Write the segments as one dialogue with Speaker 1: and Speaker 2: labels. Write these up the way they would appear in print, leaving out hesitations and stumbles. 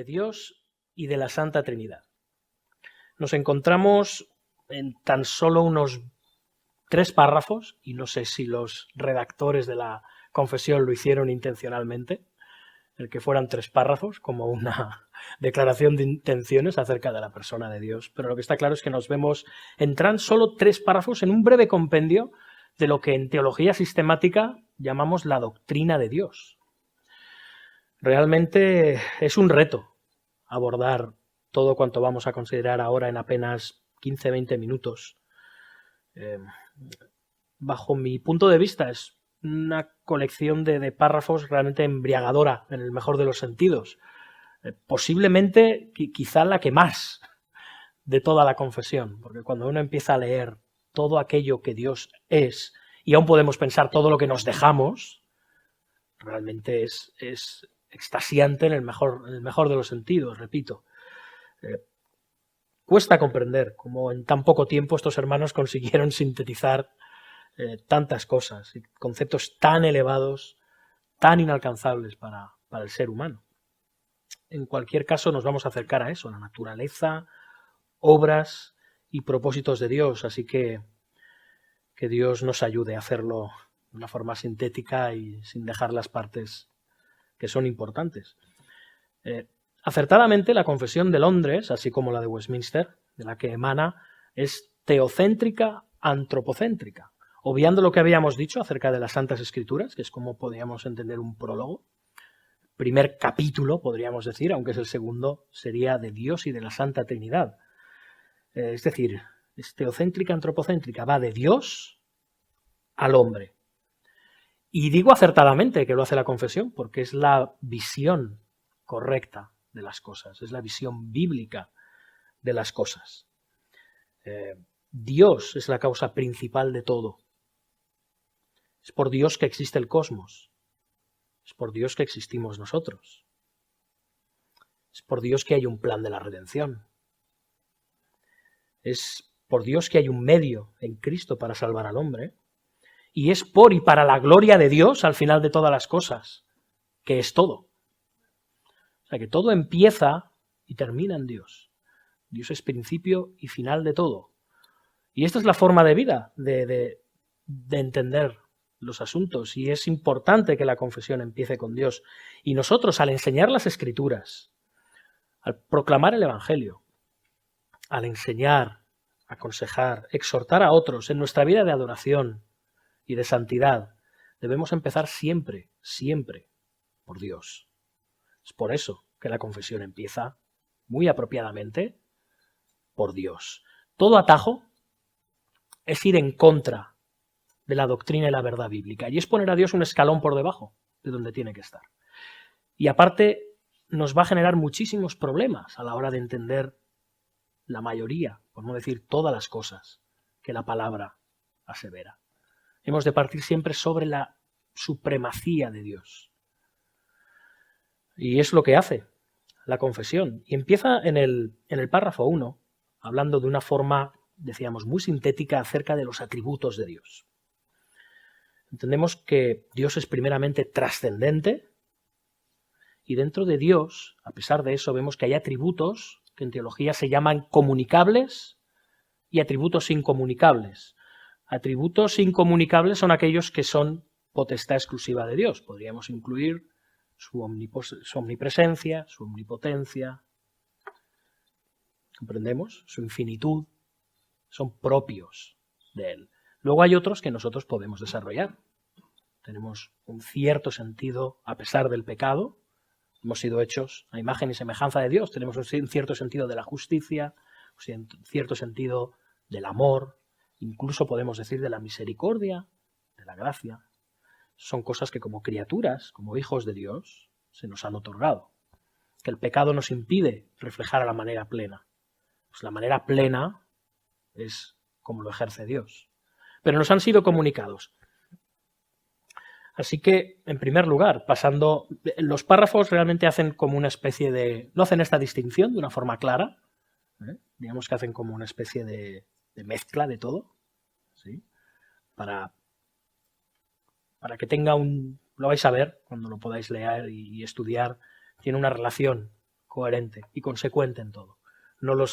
Speaker 1: de Dios y de la Santa Trinidad. Nos encontramos en tan solo unos 3 párrafos, y no sé si los redactores de la confesión lo hicieron intencionalmente, el que fueran 3 párrafos como una declaración de intenciones acerca de la persona de Dios, pero lo que está claro es que nos vemos en tan solo 3 párrafos en un breve compendio de lo que en teología sistemática llamamos la doctrina de Dios. Realmente es un reto abordar todo cuanto vamos a considerar ahora en apenas 15-20 minutos. Bajo mi punto de vista es una colección de párrafos realmente embriagadora, en el mejor de los sentidos. Posiblemente quizá la que más de toda la confesión, porque cuando uno empieza a leer todo aquello que Dios es, y aún podemos pensar todo lo que nos dejamos, realmente es extasiante en el mejor de los sentidos, repito. Cuesta comprender cómo en tan poco tiempo estos hermanos consiguieron sintetizar tantas cosas y conceptos tan elevados, tan inalcanzables para el ser humano. En cualquier caso nos vamos a acercar a eso, a la naturaleza, obras y propósitos de Dios, así que Dios nos ayude a hacerlo de una forma sintética y sin dejar las partes que son importantes. Acertadamente, la Confesión de Londres, así como la de Westminster, de la que emana, es teocéntrica, antropocéntrica, obviando lo que habíamos dicho acerca de las Santas Escrituras, que es como podríamos entender un prólogo. Primer capítulo, podríamos decir, aunque es el segundo, sería de Dios y de la Santa Trinidad. Es decir, es teocéntrica, antropocéntrica, va de Dios al hombre. Y digo acertadamente que lo hace la confesión, porque es la visión correcta de las cosas, es la visión bíblica de las cosas. Dios es la causa principal de todo. Es por Dios que existe el cosmos. Es por Dios que existimos nosotros. Es por Dios que hay un plan de la redención. Es por Dios que hay un medio en Cristo para salvar al hombre. Y es por y para la gloria de Dios al final de todas las cosas, que es todo. O sea que todo empieza y termina en Dios. Dios es principio y final de todo. Y esta es la forma de vida de entender los asuntos, y es importante que la confesión empiece con Dios. Y nosotros, al enseñar las Escrituras, al proclamar el Evangelio, al enseñar, aconsejar, exhortar a otros en nuestra vida de adoración y de santidad, debemos empezar siempre, siempre por Dios. Es por eso que la confesión empieza, muy apropiadamente, por Dios. Todo atajo es ir en contra de la doctrina y la verdad bíblica, y es poner a Dios un escalón por debajo de donde tiene que estar. Y aparte nos va a generar muchísimos problemas a la hora de entender la mayoría, por no decir todas las cosas que la palabra asevera. Hemos de partir siempre sobre la supremacía de Dios. Y es lo que hace la confesión. Y empieza en el párrafo 1, hablando de una forma, decíamos, muy sintética acerca de los atributos de Dios. Entendemos que Dios es primeramente trascendente, y dentro de Dios, a pesar de eso, vemos que hay atributos que en teología se llaman comunicables y atributos incomunicables. Atributos incomunicables son aquellos que son potestad exclusiva de Dios. Podríamos incluir su omnipresencia, su omnipotencia, ¿comprendemos? Su infinitud, son propios de Él. Luego hay otros que nosotros podemos desarrollar. Tenemos un cierto sentido, a pesar del pecado, hemos sido hechos a imagen y semejanza de Dios, tenemos un cierto sentido de la justicia, un cierto sentido del amor, incluso podemos decir de la misericordia, de la gracia. Son cosas que como criaturas, como hijos de Dios, se nos han otorgado. Que el pecado nos impide reflejar a la manera plena. Pues la manera plena es como lo ejerce Dios. Pero nos han sido comunicados. Así que, en primer lugar, pasando, los párrafos realmente hacen como una especie de, no hacen esta distinción de una forma clara, digamos que hacen como una especie de mezcla de todo, ¿sí? Para que tenga lo vais a ver cuando lo podáis leer y estudiar, tiene una relación coherente y consecuente en todo. No los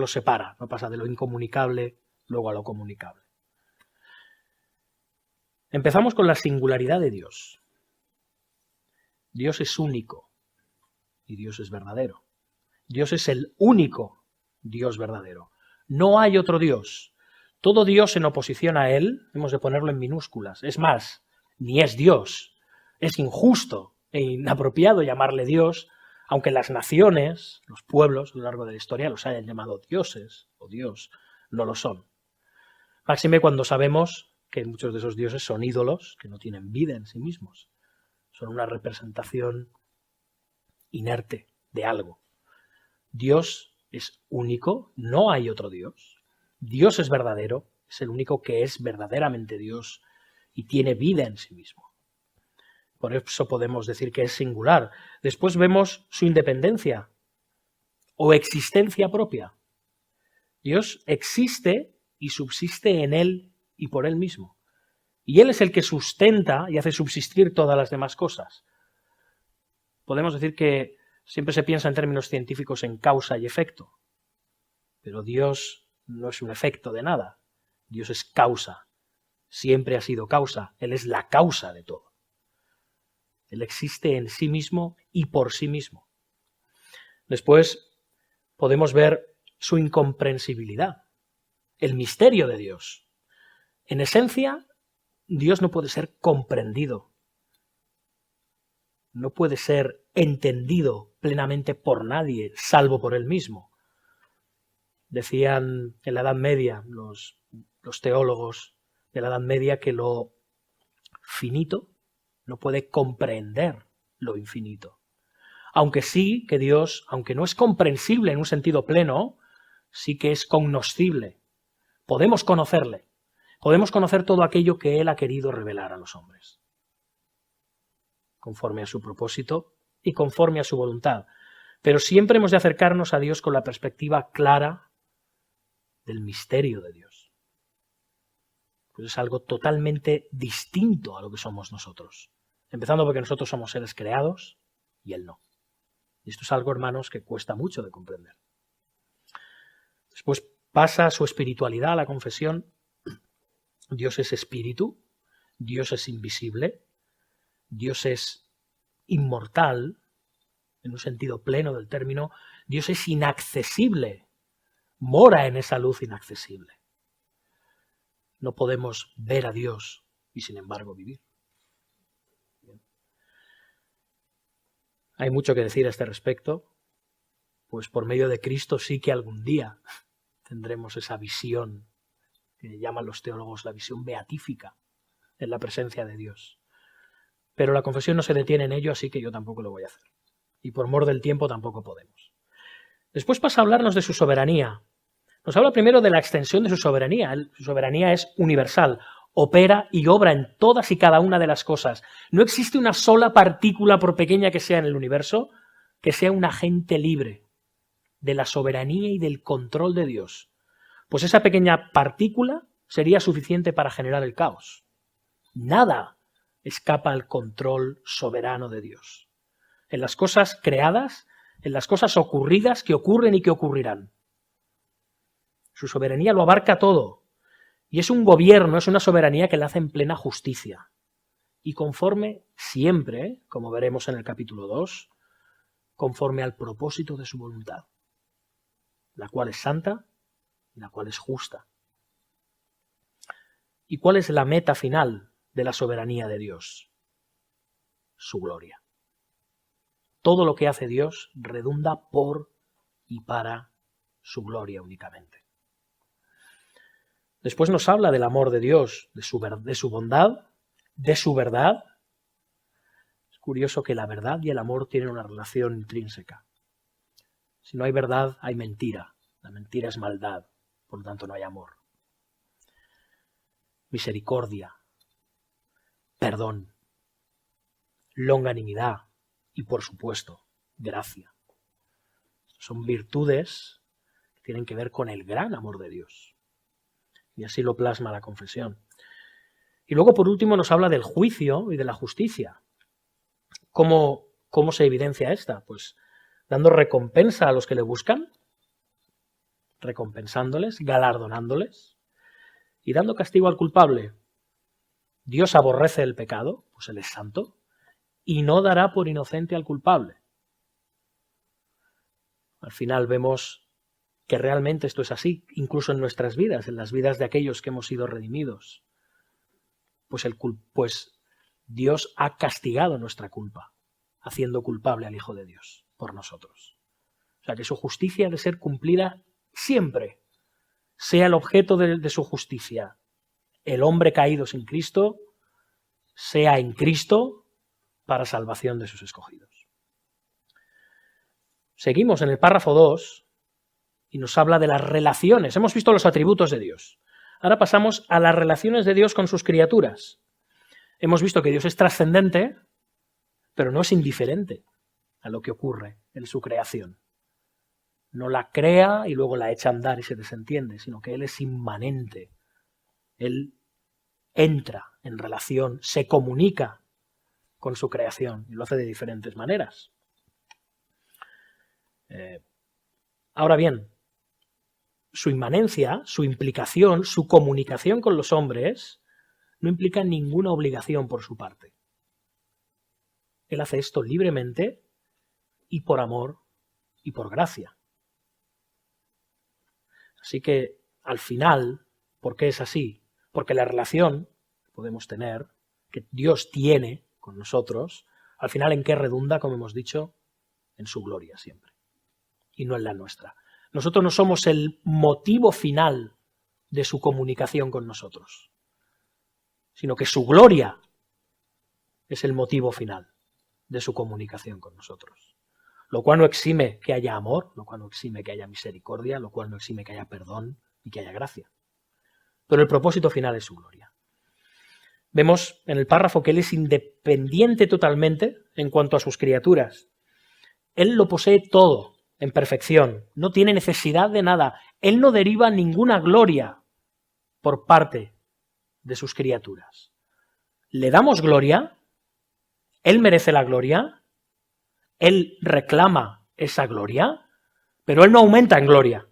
Speaker 1: separa, no pasa de lo incomunicable luego a lo comunicable. Empezamos con la singularidad de Dios. Dios es único y Dios es verdadero. Dios es el único Dios verdadero. No hay otro Dios. Todo Dios en oposición a Él, hemos de ponerlo en minúsculas. Es más, ni es Dios. Es injusto e inapropiado llamarle Dios, aunque las naciones, los pueblos a lo largo de la historia los hayan llamado dioses o Dios, no lo son. Máxime cuando sabemos que muchos de esos dioses son ídolos que no tienen vida en sí mismos. Son una representación inerte de algo. Dios es único, no hay otro Dios. Dios es verdadero, es el único que es verdaderamente Dios y tiene vida en sí mismo. Por eso podemos decir que es singular. Después vemos su independencia o existencia propia. Dios existe y subsiste en Él y por Él mismo. Y Él es el que sustenta y hace subsistir todas las demás cosas. Podemos decir que siempre se piensa en términos científicos en causa y efecto, pero Dios no es un efecto de nada. Dios es causa. Siempre ha sido causa. Él es la causa de todo. Él existe en sí mismo y por sí mismo. Después podemos ver su incomprensibilidad, el misterio de Dios. En esencia, Dios no puede ser comprendido, no puede ser entendido plenamente por nadie, salvo por Él mismo. Decían en la Edad Media los teólogos de la Edad Media que lo finito no puede comprender lo infinito. Aunque sí que Dios, aunque no es comprensible en un sentido pleno, sí que es cognoscible. Podemos conocerle. Podemos conocer todo aquello que Él ha querido revelar a los hombres, conforme a su propósito y conforme a su voluntad. Pero siempre hemos de acercarnos a Dios con la perspectiva clara del misterio de Dios. Pues es algo totalmente distinto a lo que somos nosotros. Empezando porque nosotros somos seres creados y Él no. Y esto es algo, hermanos, que cuesta mucho de comprender. Después pasa su espiritualidad a la confesión. Dios es espíritu, Dios es invisible, Dios es inmortal, en un sentido pleno del término, Dios es inaccesible, mora en esa luz inaccesible. No podemos ver a Dios y sin embargo vivir. Hay mucho que decir a este respecto, pues por medio de Cristo sí que algún día tendremos esa visión que llaman los teólogos la visión beatífica en la presencia de Dios. Pero la confesión no se detiene en ello, así que yo tampoco lo voy a hacer. Y por mor del tiempo tampoco podemos. Después pasa a hablarnos de su soberanía. Nos habla primero de la extensión de su soberanía. Su soberanía es universal, opera y obra en todas y cada una de las cosas. No existe una sola partícula, por pequeña que sea en el universo, que sea un agente libre de la soberanía y del control de Dios. Pues esa pequeña partícula sería suficiente para generar el caos. Nada escapa al control soberano de Dios. En las cosas creadas, en las cosas ocurridas que ocurren y que ocurrirán. Su soberanía lo abarca todo. Y es un gobierno, es una soberanía que la hace en plena justicia. Y conforme siempre, como veremos en el capítulo 2, conforme al propósito de su voluntad, la cual es santa y la cual es justa. ¿Y cuál es la meta final de la soberanía de Dios? Su gloria. Todo lo que hace Dios redunda por y para su gloria únicamente. Después nos habla del amor de Dios, de su bondad, de su verdad. Es curioso que la verdad y el amor tienen una relación intrínseca. Si no hay verdad, hay mentira. La mentira es maldad, por lo tanto no hay amor. Misericordia, perdón, longanimidad y, por supuesto, gracia. Son virtudes que tienen que ver con el gran amor de Dios. Y así lo plasma la confesión. Y luego, por último, nos habla del juicio y de la justicia. Como ¿Cómo se evidencia esta? Pues dando recompensa a los que le buscan, recompensándoles, galardonándoles, y dando castigo al culpable. Dios aborrece el pecado, pues Él es santo, y no dará por inocente al culpable. Al final vemos que realmente esto es así, incluso en nuestras vidas, en las vidas de aquellos que hemos sido redimidos. Pues Dios ha castigado nuestra culpa, haciendo culpable al Hijo de Dios por nosotros. O sea que su justicia ha de ser cumplida siempre, sea el objeto de su justicia el hombre caído sin Cristo, sea en Cristo para salvación de sus escogidos. Seguimos en el párrafo 2 y nos habla de las relaciones. Hemos visto los atributos de Dios. Ahora pasamos a las relaciones de Dios con sus criaturas. Hemos visto que Dios es trascendente, pero no es indiferente a lo que ocurre en su creación. No la crea y luego la echa a andar y se desentiende, sino que Él es inmanente. Él entra en relación, se comunica con su creación y lo hace de diferentes maneras. Ahora bien, su inmanencia, su implicación, su comunicación con los hombres no implica ninguna obligación por su parte. Él hace esto libremente y por amor y por gracia. Así que, al final, ¿por qué es así? Porque la relación que podemos tener, que Dios tiene con nosotros, al final, ¿en qué redunda? Como hemos dicho, en su gloria siempre, y no en la nuestra. Nosotros no somos el motivo final de su comunicación con nosotros, sino que su gloria es el motivo final de su comunicación con nosotros. Lo cual no exime que haya amor, lo cual no exime que haya misericordia, lo cual no exime que haya perdón y que haya gracia. Pero el propósito final es su gloria. Vemos en el párrafo que Él es independiente totalmente en cuanto a sus criaturas. Él lo posee todo en perfección, no tiene necesidad de nada. Él no deriva ninguna gloria por parte de sus criaturas. ¿Le damos gloria? ¿Él merece la gloria? Él reclama esa gloria, pero Él no aumenta en gloria.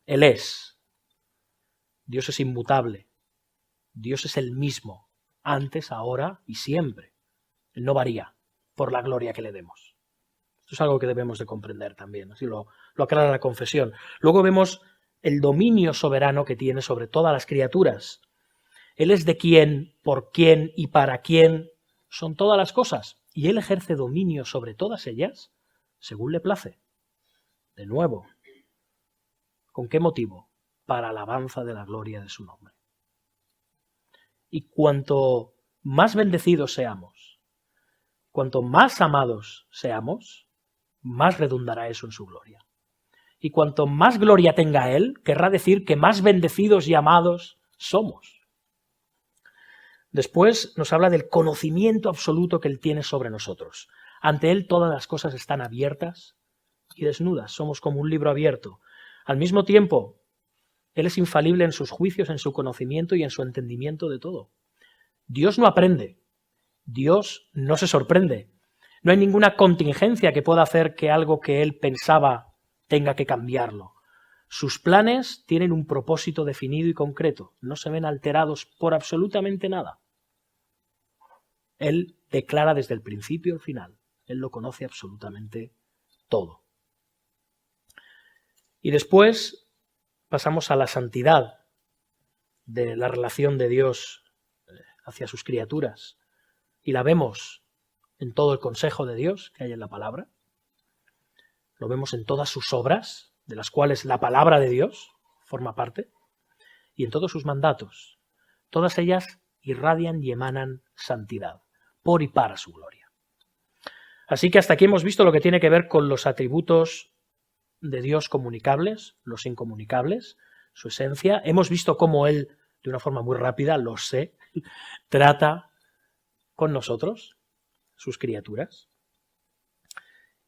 Speaker 1: Él es. Dios es inmutable. Dios es el mismo, antes, ahora y siempre. Él no varía por la gloria que le demos. Esto es algo que debemos de comprender también, así lo aclara la confesión. Luego vemos el dominio soberano que tiene sobre todas las criaturas. Él es de quién, por quién y para quién son todas las cosas. Y Él ejerce dominio sobre todas ellas según le place. De nuevo, ¿con qué motivo? Para alabanza de la gloria de su nombre. Y cuanto más bendecidos seamos, cuanto más amados seamos, más redundará eso en su gloria. Y cuanto más gloria tenga Él, querrá decir que más bendecidos y amados somos. Después nos habla del conocimiento absoluto que Él tiene sobre nosotros. Ante Él todas las cosas están abiertas y desnudas. Somos como un libro abierto. Al mismo tiempo, Él es infalible en sus juicios, en su conocimiento y en su entendimiento de todo. Dios no aprende. Dios no se sorprende. No hay ninguna contingencia que pueda hacer que algo que Él pensaba tenga que cambiarlo. Sus planes tienen un propósito definido y concreto. No se ven alterados por absolutamente nada. Él declara desde el principio al final. Él lo conoce absolutamente todo. Y después pasamos a la santidad de la relación de Dios hacia sus criaturas. Y la vemos en todo el consejo de Dios que hay en la palabra. Lo vemos en todas sus obras, de las cuales la palabra de Dios forma parte, y en todos sus mandatos. Todas ellas irradian y emanan santidad, por y para su gloria. Así que hasta aquí hemos visto lo que tiene que ver con los atributos de Dios comunicables, los incomunicables, su esencia. Hemos visto cómo Él, de una forma muy rápida, lo sé, trata con nosotros, sus criaturas.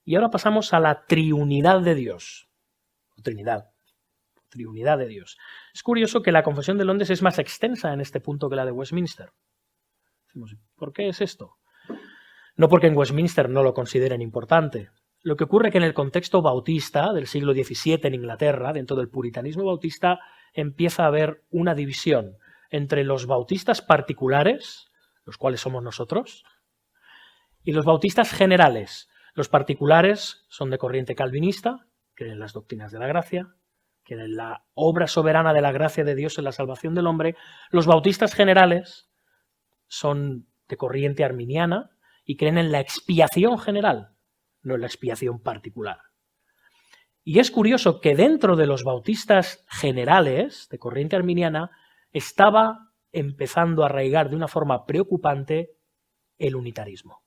Speaker 1: Y ahora pasamos a la triunidad de Dios. Triunidad de Dios. Es curioso que la Confesión de Londres es más extensa en este punto que la de Westminster. Decimos, ¿por qué es esto? No porque en Westminster no lo consideren importante. Lo que ocurre es que en el contexto bautista del siglo XVII en Inglaterra, dentro del puritanismo bautista, empieza a haber una división entre los bautistas particulares, los cuales somos nosotros, y los bautistas generales. Los particulares son de corriente calvinista, creen en las doctrinas de la gracia, creen en la obra soberana de la gracia de Dios en la salvación del hombre. Los bautistas generales son de corriente arminiana y creen en la expiación general, no en la expiación particular. Y es curioso que dentro de los bautistas generales de corriente arminiana estaba empezando a arraigar de una forma preocupante el unitarismo.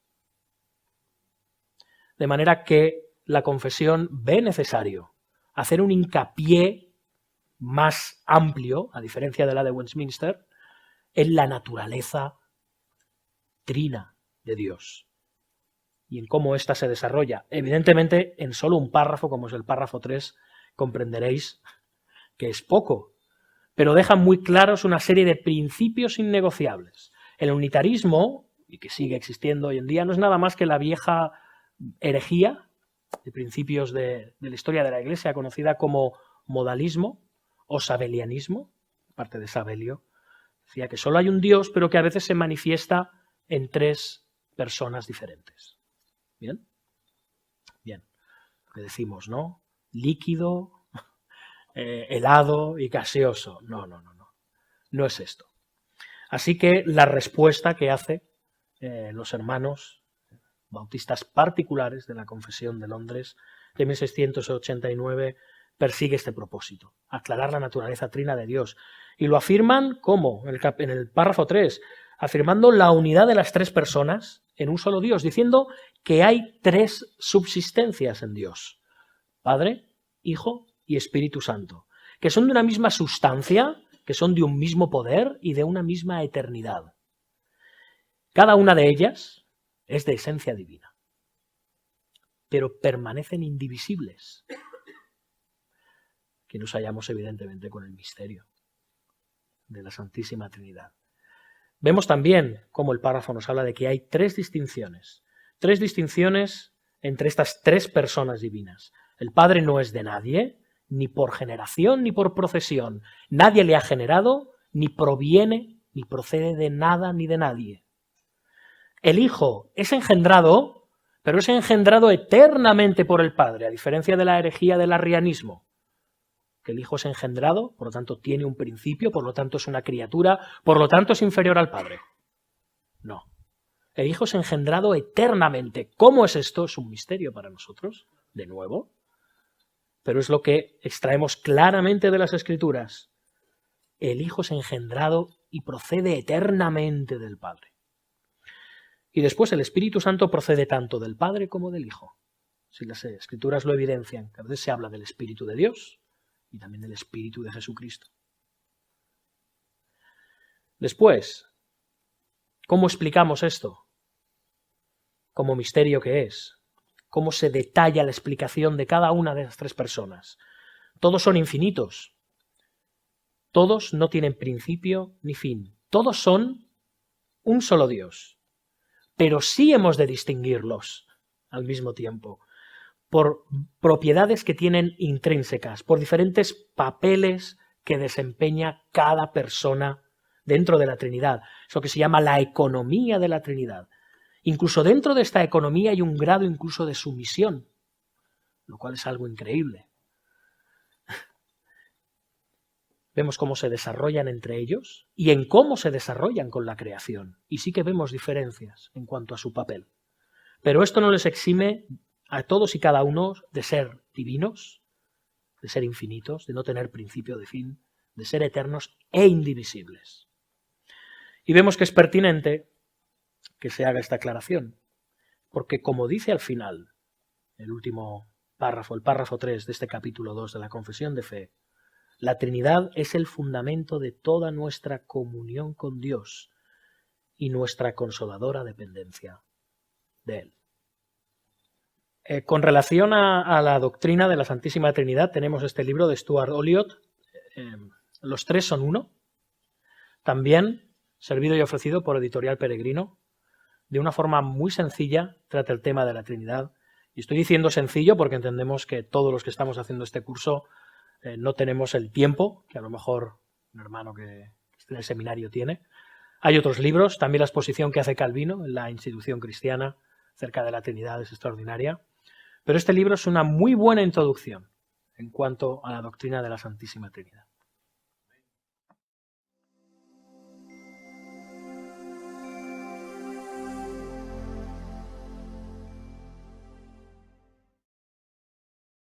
Speaker 1: De manera que la confesión ve necesario hacer un hincapié más amplio, a diferencia de la de Westminster, en la naturaleza trina de Dios y en cómo ésta se desarrolla. Evidentemente, en solo un párrafo, como es el párrafo 3, comprenderéis que es poco, pero deja muy claros una serie de principios innegociables. El unitarismo, y que sigue existiendo hoy en día, no es nada más que la vieja herejía de principios de la historia de la Iglesia, conocida como modalismo o sabelianismo, parte de Sabelio. Decía que solo hay un Dios, pero que a veces se manifiesta en tres personas diferentes. ¿Bien? Bien. Lo que decimos, ¿no? Líquido, helado y gaseoso. No. No es esto. Así que la respuesta que hace los hermanos bautistas particulares de la Confesión de Londres de 1689 persigue este propósito, aclarar la naturaleza trina de Dios. Y lo afirman ¿cómo? En el párrafo 3, afirmando la unidad de las tres personas en un solo Dios, diciendo que hay tres subsistencias en Dios: Padre, Hijo y Espíritu Santo, que son de una misma sustancia, que son de un mismo poder y de una misma eternidad. Cada una de ellas es de esencia divina, pero permanecen indivisibles. Que nos hallamos evidentemente con el misterio de la Santísima Trinidad. Vemos también cómo el párrafo nos habla de que hay tres distinciones entre estas tres personas divinas. El Padre no es de nadie, ni por generación ni por procesión. Nadie le ha generado, ni proviene, ni procede de nada ni de nadie. El Hijo es engendrado, pero es engendrado eternamente por el Padre, a diferencia de la herejía del arrianismo, que el Hijo es engendrado, por lo tanto tiene un principio, por lo tanto es una criatura, por lo tanto es inferior al Padre. No. El Hijo es engendrado eternamente. ¿Cómo es esto? Es un misterio para nosotros, de nuevo, pero es lo que extraemos claramente de las Escrituras. El Hijo es engendrado y procede eternamente del Padre. Y después el Espíritu Santo procede tanto del Padre como del Hijo. Si las Escrituras lo evidencian, que a veces se habla del Espíritu de Dios y también del Espíritu de Jesucristo. Después, ¿cómo explicamos esto? Como misterio que es. ¿Cómo se detalla la explicación de cada una de las tres personas? Todos son infinitos. Todos no tienen principio ni fin. Todos son un solo Dios. Pero sí hemos de distinguirlos al mismo tiempo por propiedades que tienen intrínsecas, por diferentes papeles que desempeña cada persona dentro de la Trinidad. Eso que se llama la economía de la Trinidad. Incluso dentro de esta economía hay un grado incluso de sumisión, lo cual es algo increíble. Vemos cómo se desarrollan entre ellos y en cómo se desarrollan con la creación. Y sí que vemos diferencias en cuanto a su papel. Pero esto no les exime a todos y cada uno de ser divinos, de ser infinitos, de no tener principio de fin, de ser eternos e indivisibles. Y vemos que es pertinente que se haga esta aclaración, porque como dice al final, el último párrafo, el párrafo 3 de este capítulo 2 de la Confesión de Fe, la Trinidad es el fundamento de toda nuestra comunión con Dios y nuestra consoladora dependencia de Él. Con relación a la doctrina de la Santísima Trinidad, tenemos este libro de Stuart Olyott, Los tres son uno, también servido y ofrecido por Editorial Peregrino. de una forma muy sencilla, trata el tema de la Trinidad. Y estoy diciendo sencillo porque entendemos que todos los que estamos haciendo este curso no tenemos el tiempo que a lo mejor un hermano que esté en el seminario tiene. Hay otros libros, también la exposición que hace Calvino en la Institución Cristiana acerca de la Trinidad es extraordinaria. Pero este libro es una muy buena introducción en cuanto a la doctrina de la Santísima Trinidad.